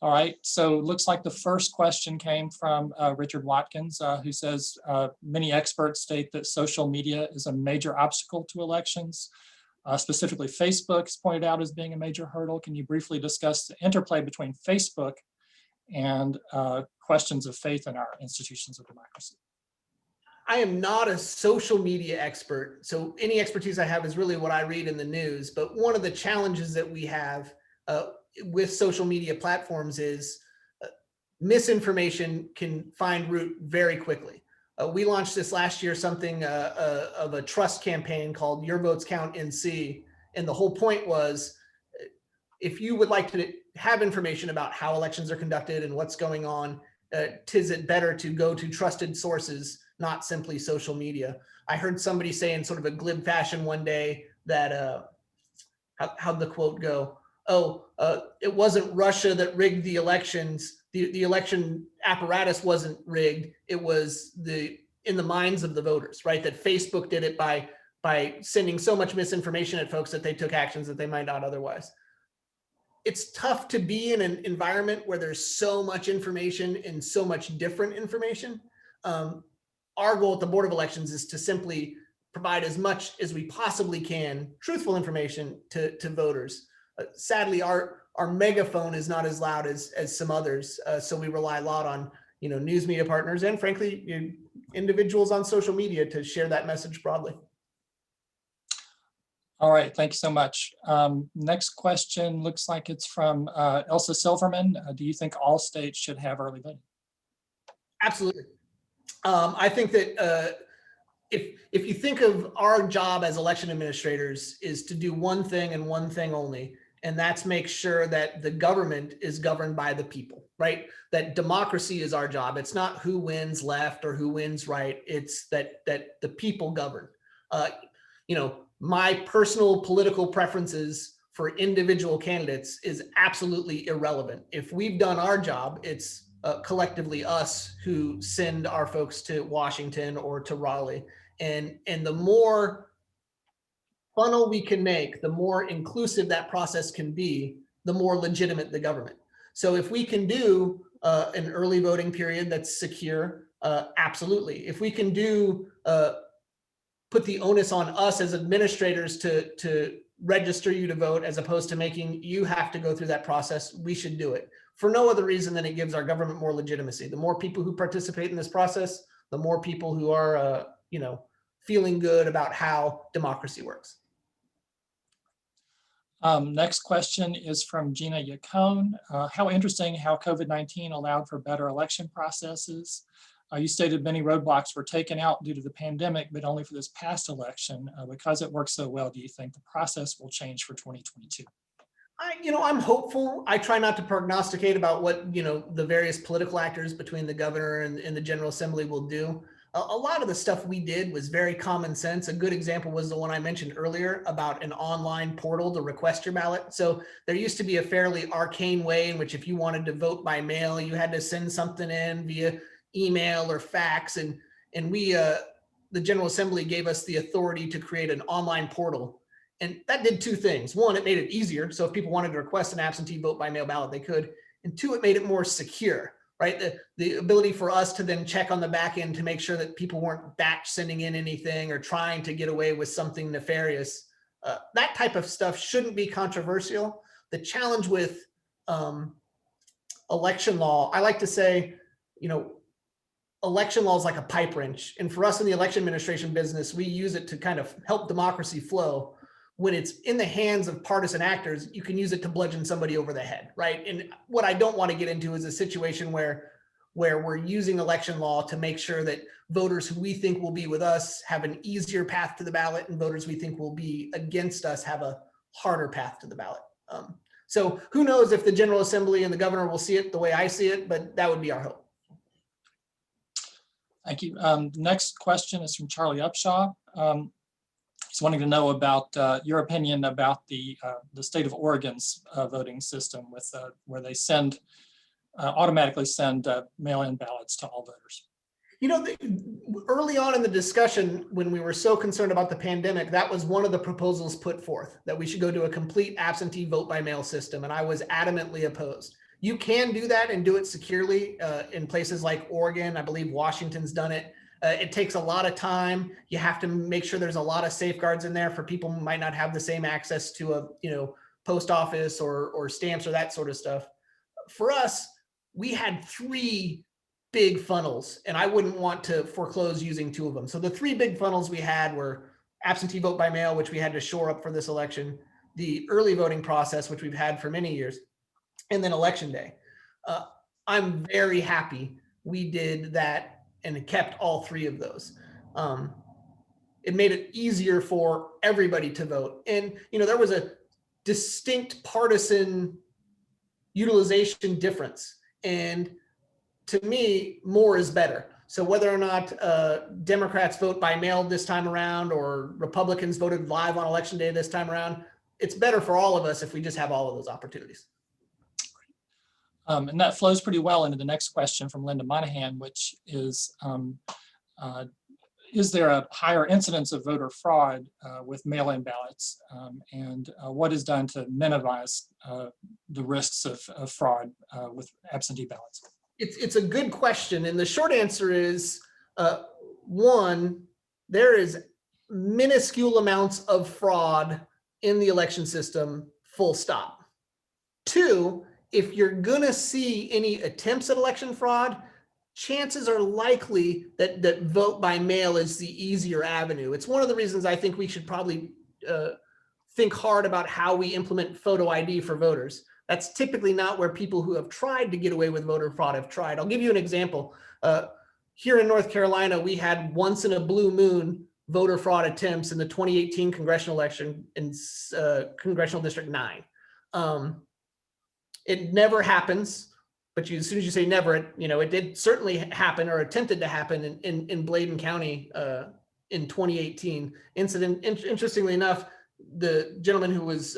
All right, so looks like the first question came from Richard Watkins, who says, many experts state that social media is a major obstacle to elections. Specifically, Facebook is pointed out as being a major hurdle. Can you briefly discuss the interplay between Facebook and questions of faith in our institutions of democracy? I am not a social media expert, so any expertise I have is really what I read in the news. But one of the challenges that we have with social media platforms is misinformation can find root very quickly. We launched this last year, something of a trust campaign called Your Votes Count NC. And the whole point was, if you would like to have information about how elections are conducted and what's going on, tis it better to go to trusted sources, not simply social media. I heard somebody say in sort of a glib fashion one day that, how'd the quote go? It wasn't Russia that rigged the elections. The election apparatus wasn't rigged. It was in the minds of the voters, right? That Facebook did it by sending so much misinformation at folks that they took actions that they might not otherwise. It's tough to be in an environment where there's so much information and so much different information. Our goal at the Board of Elections is to simply provide as much as we possibly can, truthful information to voters. Sadly, our megaphone is not as loud as some others, so we rely a lot on news media partners and frankly individuals on social media to share that message broadly. All right, thank you so much. Next question looks like it's from Elsa Silverman. Do you think all states should have early voting? Absolutely. I think that if you think of our job as election administrators is to do one thing and one thing only, And that's make sure that the government is governed by the people, right? That democracy is our job. It's not who wins left or who wins right. It's that the people govern. My personal political preferences for individual candidates is absolutely irrelevant. If we've done our job, it's collectively us who send our folks to Washington or to Raleigh. And the more funnel we can make, the more inclusive that process can be, the more legitimate the government. So if we can do an early voting period that's secure, absolutely. If we can do put the onus on us as administrators to register you to vote as opposed to making you have to go through that process, we should do it for no other reason than it gives our government more legitimacy. The more people who participate in this process, the more people who are, feeling good about how democracy works. Next question is from Gina Yacone. How interesting how COVID-19 allowed for better election processes. You stated many roadblocks were taken out due to the pandemic, but only for this past election. Because it worked so well, do you think the process will change for 2022? I'm hopeful. I try not to prognosticate about what, the various political actors between the governor and the General Assembly will do. A lot of the stuff we did was very common sense. A good example was the one I mentioned earlier about an online portal to request your ballot. So there used to be a fairly arcane way in which if you wanted to vote by mail, you had to send something in via email or fax. And we, the General Assembly gave us the authority to create an online portal. And that did two things. One, it made it easier. So if people wanted to request an absentee vote by mail ballot, they could. And two, it made it more secure. Right, the ability for us to then check on the back end to make sure that people weren't batch sending in anything or trying to get away with something nefarious. That type of stuff shouldn't be controversial. The challenge with election law, I like to say, election law is like a pipe wrench. And for us in the election administration business, we use it to kind of help democracy flow. When it's in the hands of partisan actors, you can use it to bludgeon somebody over the head, right? And what I don't want to get into is a situation where we're using election law to make sure that voters who we think will be with us have an easier path to the ballot and voters we think will be against us have a harder path to the ballot. So who knows if the General Assembly and the governor will see it the way I see it, but that would be our hope. Thank you. Next question is from Charlie Upshaw. He's wanting to know about your opinion about the state of Oregon's voting system with where they automatically send mail-in ballots to all voters. Early on in the discussion, when we were so concerned about the pandemic, that was one of the proposals put forth, that we should go to a complete absentee vote by mail system. And I was adamantly opposed. You can do that and do it securely in places like Oregon. I believe Washington's done it. It takes a lot of time. You have to make sure there's a lot of safeguards in there for people who might not have the same access to a post office or stamps or that sort of stuff. For us, we had 3 big funnels, and I wouldn't want to foreclose using 2 of them. So the 3 big funnels we had were absentee vote by mail, which we had to shore up for this election, the early voting process, which we've had for many years, and then election day. I'm very happy we did that and kept all 3 of those. It made it easier for everybody to vote. And, there was a distinct partisan utilization difference. And to me, more is better. So whether or not Democrats vote by mail this time around or Republicans voted live on election day this time around, it's better for all of us if we just have all of those opportunities. And that flows pretty well into the next question from Linda Monahan, which is there a higher incidence of voter fraud with mail-in ballots? And what is done to minimize the risks of fraud with absentee ballots? It's a good question. And the short answer is, 1, there is minuscule amounts of fraud in the election system, full stop. 2, if you're gonna see any attempts at election fraud, chances are likely that vote by mail is the easier avenue. It's one of the reasons I think we should probably think hard about how we implement photo ID for voters. That's typically not where people who have tried to get away with voter fraud have tried. I'll give you an example. Here in North Carolina, we had once in a blue moon voter fraud attempts in the 2018 congressional election in Congressional District 9. It never happens, but as soon as you say never, it did certainly happen or attempted to happen in Bladen County in 2018. Interestingly enough, the gentleman who was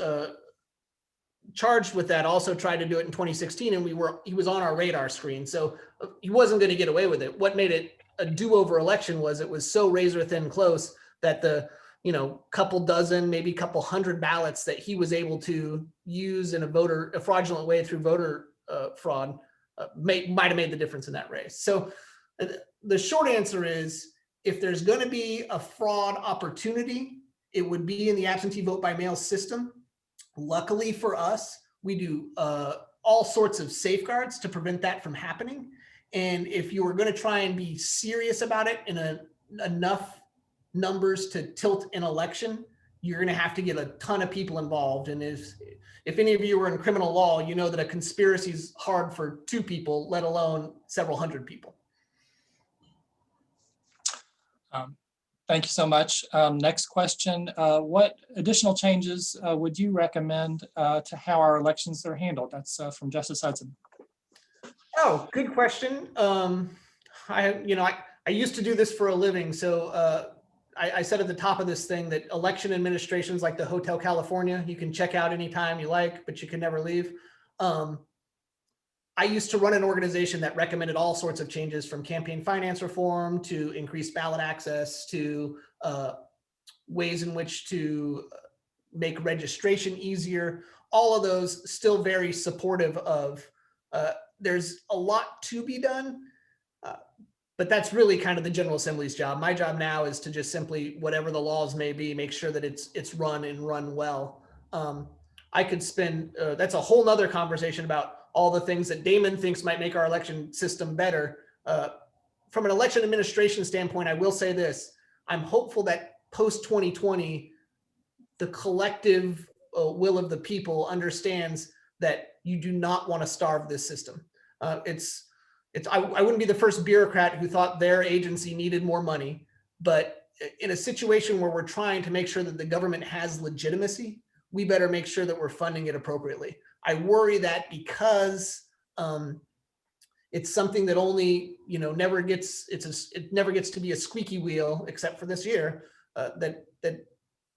charged with that also tried to do it in 2016, and he was on our radar screen, so he wasn't going to get away with it. What made it a do-over election was it was so razor thin close that the couple dozen, maybe couple hundred ballots that he was able to use in a fraudulent way through voter fraud might have made the difference in that race. So the short answer is, if there's going to be a fraud opportunity, it would be in the absentee vote by mail system. Luckily for us, we do all sorts of safeguards to prevent that from happening. And if you were going to try and be serious about it in enough numbers to tilt an election, you're going to have to get a ton of people involved. And if any of you are in criminal law, you know that a conspiracy is hard for 2 people, let alone several hundred people. Thank you so much. Next question. What additional changes would you recommend to how our elections are handled? That's from Justice Hudson. Oh, good question. I used to do this for a living. So I said at the top of this thing that election administrations like the Hotel California, you can check out anytime you like, but you can never leave. I used to run an organization that recommended all sorts of changes, from campaign finance reform to increased ballot access to ways in which to make registration easier. All of those still very supportive of. There's a lot to be done, but that's really kind of the General Assembly's job. My job now is to just simply, whatever the laws may be, make sure that it's run and run well. I could spend, that's a whole nother conversation about all the things that Damon thinks might make our election system better. From an election administration standpoint, I will say this: I'm hopeful that post 2020, the collective will of the people understands that you do not want to starve this system. I wouldn't be the first bureaucrat who thought their agency needed more money, but in a situation where we're trying to make sure that the government has legitimacy, we better make sure that we're funding it appropriately. I worry that because it's something that only, it never gets to be a squeaky wheel, except for this year, that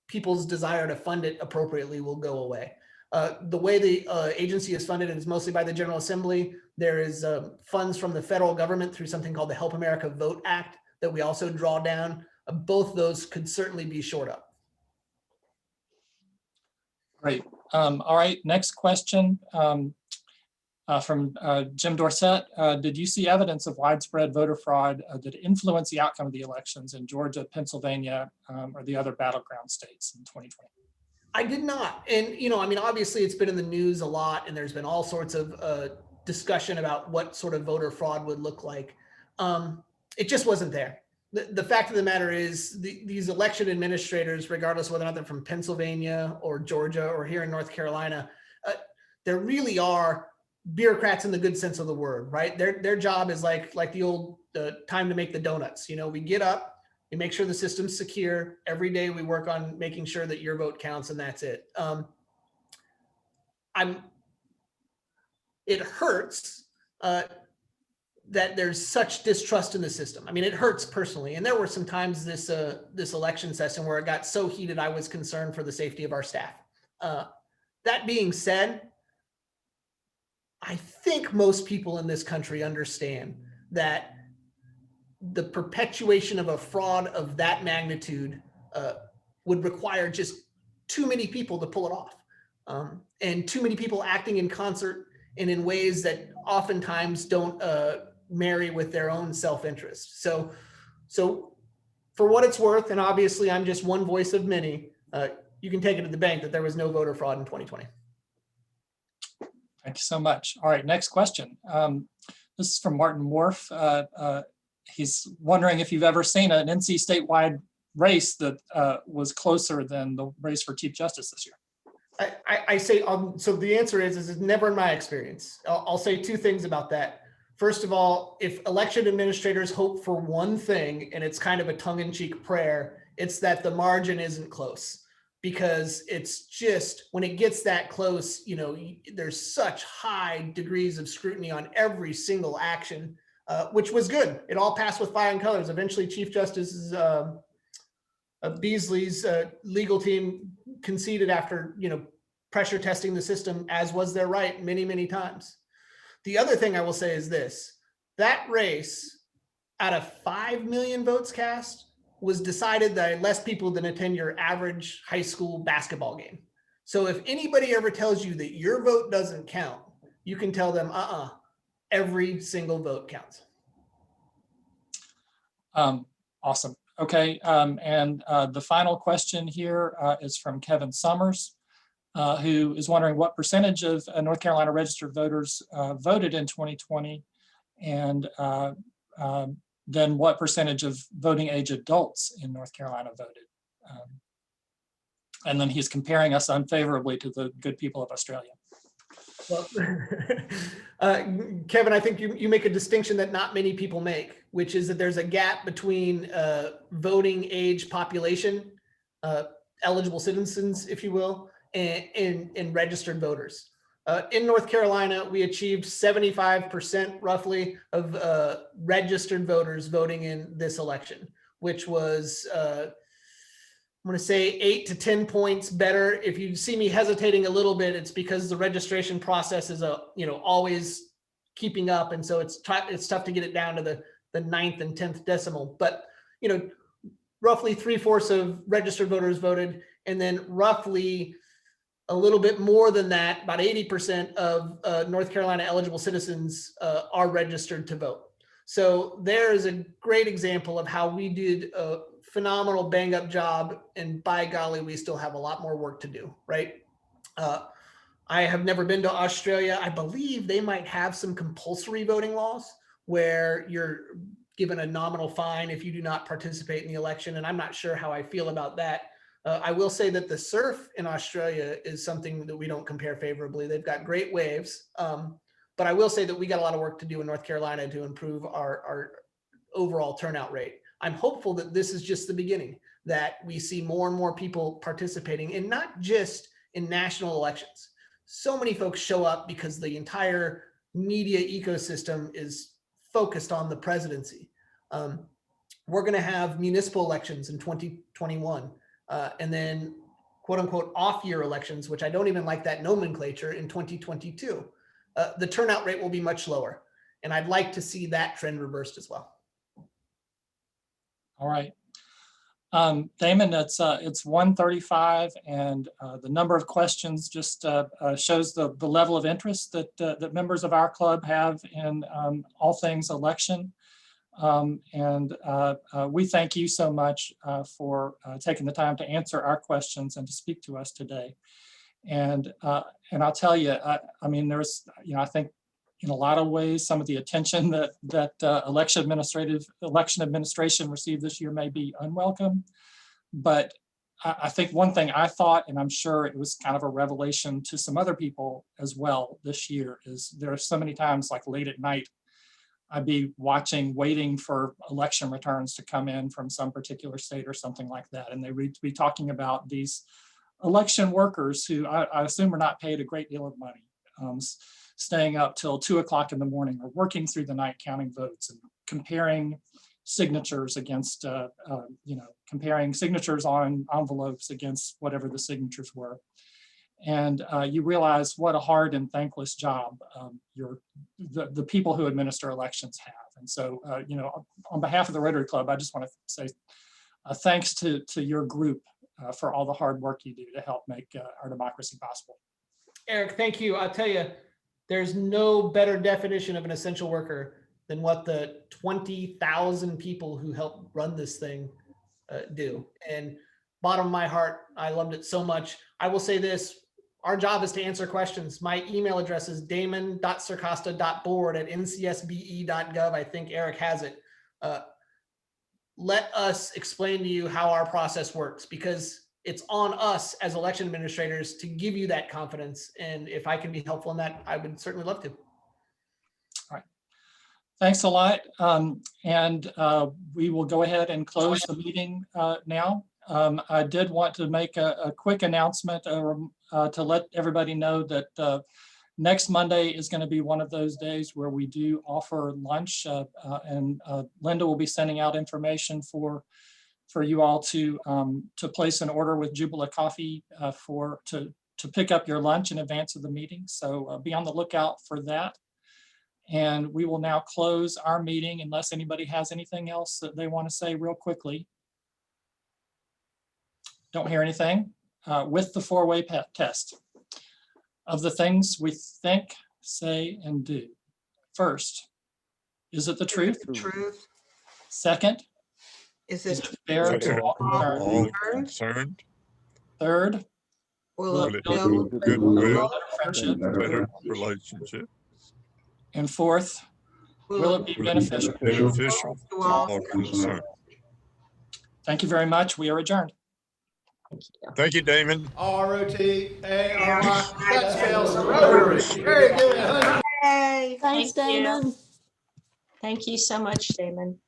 people's desire to fund it appropriately will go away. The way the agency is funded is mostly by the General Assembly. There is funds from the federal government through something called the Help America Vote Act that we also draw down. Both those could certainly be shored up. Great. All right, next question from Jim Dorsett. Did you see evidence of widespread voter fraud that influenced the outcome of the elections in Georgia, Pennsylvania, or the other battleground states in 2020? I did not. And, obviously it's been in the news a lot, and there's been all sorts of discussion about what sort of voter fraud would look like. It just wasn't there. The fact of the matter is these election administrators, regardless of whether or not they're from Pennsylvania or Georgia or here in North Carolina, there really are bureaucrats in the good sense of the word, right? Their job is like the old time to make the donuts. We get up, we make sure the system's secure. Every day we work on making sure that your vote counts, and that's it. It hurts that there's such distrust in the system. It hurts personally. And there were some times this election session where it got so heated, I was concerned for the safety of our staff. That being said, I think most people in this country understand that the perpetuation of a fraud of that magnitude would require just too many people to pull it off, and too many people acting in concert and in ways that oftentimes don't marry with their own self-interest. So for what it's worth, and obviously I'm just one voice of many, you can take it to the bank that there was no voter fraud in 2020. Thank you so much. All right, next question. This is from Martin Worf. He's wondering if you've ever seen an NC statewide race that was closer than the race for Chief Justice this year. I say, so the answer is it's never in my experience. I'll say 2 things about that. First of all, if election administrators hope for one thing, and it's kind of a tongue-in-cheek prayer, it's that the margin isn't close. because it's just, when it gets that close, you know, there's such high degrees of scrutiny on every single action, which was good. It all passed with flying colors. Eventually, Chief Justice Beasley's legal team conceded after, you know, pressure testing the system, as was their right many, many times. The other thing I will say is this: that race, out of 5 million votes cast, was decided by less people than attend your average high school basketball game. So if anybody ever tells you that your vote doesn't count, you can tell them, every single vote counts. Awesome. Okay, and the final question here is from Kevin Summers, who is wondering what percentage of North Carolina registered voters voted in 2020, and then what percentage of voting age adults in North Carolina voted. And then he's comparing us unfavorably to the good people of Australia. Well, Kevin, I think you make a distinction that not many people make, which is that there's a gap between voting age population, eligible citizens, if you will, and registered voters. In North Carolina, we achieved 75% roughly of registered voters voting in this election, which was, I'm going to say 8 to 10 points better. If you see me hesitating a little bit, it's because the registration process is always keeping up, and so it's tough to get it down to the 9th and 10th decimal. But roughly 3/4 of registered voters voted, and then roughly a little bit more than that, about 80% of North Carolina eligible citizens are registered to vote. So there is a great example of how we did a phenomenal bang up job, and by golly, we still have a lot more work to do, right? I have never been to Australia. I believe they might have some compulsory voting laws where you're given a nominal fine if you do not participate in the election, and I'm not sure how I feel about that. I will say that the surf in Australia is something that we don't compare favorably. They've got great waves, but I will say that we got a lot of work to do in North Carolina to improve our overall turnout rate. I'm hopeful that this is just the beginning, that we see more and more people participating, and not just in national elections. So many folks show up because the entire media ecosystem is focused on the presidency. We're going to have municipal elections in 2021. And then quote unquote off-year elections, which I don't even like that nomenclature, in 2022. The turnout rate will be much lower. And I'd like to see that trend reversed as well. All right. Damon, it's 1:35, and the number of questions just shows the level of interest that members of our club have in all things election. And we thank you so much for taking the time to answer our questions and to speak to us today. And I'll tell you, I mean, there's, I think in a lot of ways, some of the attention that election administration received this year may be unwelcome. But I think one thing I thought, and I'm sure it was kind of a revelation to some other people as well this year, is there are so many times, like late at night, I'd be waiting for election returns to come in from some particular state or something like that. And they would be talking about these election workers who I assume are not paid a great deal of money, staying up till 2 o'clock in the morning or working through the night counting votes and comparing signatures against, comparing signatures on envelopes against whatever the signatures were. And you realize what a hard and thankless job the people who administer elections have. And so, on behalf of the Rotary Club, I just want to say thanks to your group for all the hard work you do to help make our democracy possible. Eric, thank you. I'll tell you, there's no better definition of an essential worker than what the 20,000 people who help run this thing do. And bottom of my heart, I loved it so much. I will say this: our job is to answer questions. My email address is damon.circosta.board@ncsbe.gov. I think Eric has it. Let us explain to you how our process works, because it's on us as election administrators to give you that confidence. And if I can be helpful in that, I would certainly love to. All right. Thanks a lot. And we will go ahead and close the meeting now. I did want to make a quick announcement to let everybody know that next Monday is going to be one of those days where we do offer lunch, and Linda will be sending out information for you all to place an order with Jubila Coffee to pick up your lunch in advance of the meeting. So be on the lookout for that. And we will now close our meeting unless anybody has anything else that they want to say real quickly. Don't hear anything. With the four-way test of the things we think, say, and do. First, is it the truth? Truth. Second, Is is it it fair to all concerned? concerned? Third, Will it it build build goodwill, friendship? better relationship? And fourth, will it be beneficial? Beneficial to all concerned. Thank you very much. We are adjourned. Thank you, Damon. ROTARY. That spells Rotary. Very good. Yay. Thanks, Thank you. Damon. Thank you so much, Damon.